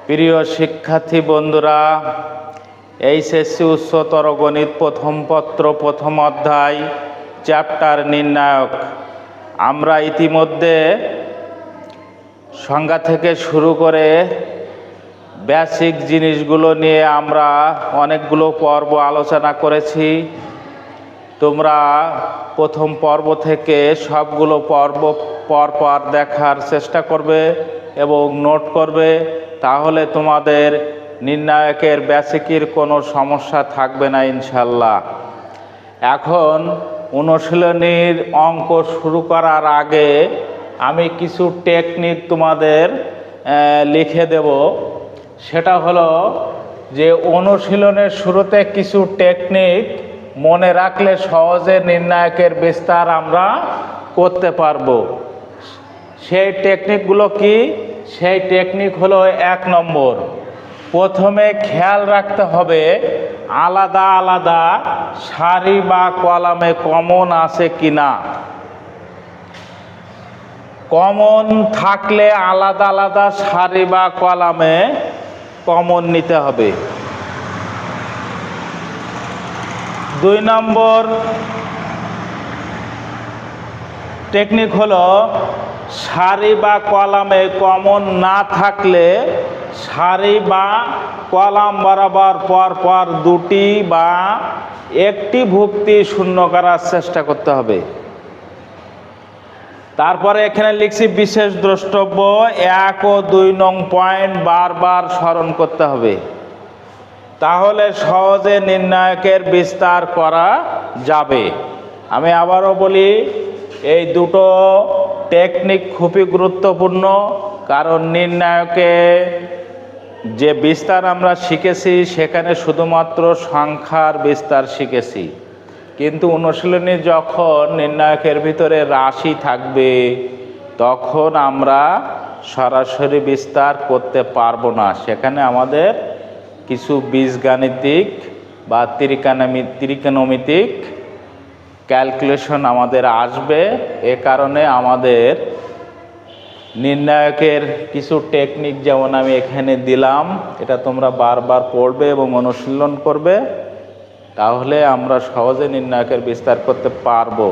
প্রিয় শিক্ষার্থী বন্ধুরা, এইচএসসি উচ্চতর গণিত প্রথম পত্র প্রথম অধ্যায় চ্যাপ্টার নির্ণায়ক। আমরা ইতিমধ্যে সংজ্ঞা থেকে শুরু করে বেসিক জিনিসগুলো নিয়ে আমরা অনেকগুলো পর্ব আলোচনা করেছি। তোমরা প্রথম পর্ব থেকে সবগুলো পর্ব পর দেখার চেষ্টা করবে এবং নোট করবে, তাহলে তোমাদের নির্ণায়কের বেসিকের কোনো সমস্যা থাকবে না ইনশাল্লাহ। এখন অনুশীলনীর অঙ্ক শুরু করার আগে আমি কিছু টেকনিক তোমাদের লিখে দেব। সেটা হলো যে অনুশীলনের শুরুতে কিছু টেকনিক মনে রাখলে সহজে নির্ণায়কের বিস্তার আমরা করতে পারবো। সেই টেকনিকগুলো কি? সেই টেকনিক হলো 1 নম্বর, প্রথমে খেয়াল রাখতে হবে আলাদা আলাদা সারি বা কলামে কমন আছে কিনা। কমন থাকলে আলাদা আলাদা সারি বা কলামে কমন নিতে হবে। 2 নম্বর টেকনিক হলো সারি বা কলামে কমন না থাকলে সারি বা কলাম বরাবর পর দুটি বা একটি ভুক্তি শূন্য করার চেষ্টা করতে হবে। তারপরে এখানে লিখছি বিশেষ দ্রষ্টব্য 1 ও 2 নং পয়েন্ট বারবার স্মরণ করতে হবে, তাহলে সহজে নির্ণায়কের বিস্তার করা যাবে। আমি আবারও বলি, এই দুটো টেকনিক খুবই গুরুত্বপূর্ণ, কারণ নির্ণায়কে যে বিস্তার আমরা শিখেছি সেখানে শুধুমাত্র সংখ্যার বিস্তার শিখেছি, কিন্তু অনুশীলনী যখন নির্ণায়কের ভিতরে রাশি থাকবে তখন আমরা সরাসরি বিস্তার করতে পারবো না। সেখানে আমাদের কিছু বীজগাণিতিক বা ত্রিকোণমিতিক ক্যালকুলেশন আমাদের আসবে। এ কারণে আমাদের নির্ণায়কের কিছু টেকনিক, যেমন আমি এখানে দিলাম, এটা তোমরা বারবার পড়বে এবং অনুশীলন করবে, তাহলে আমরা সহজে নির্ণায়কের বিস্তার করতে পারবো।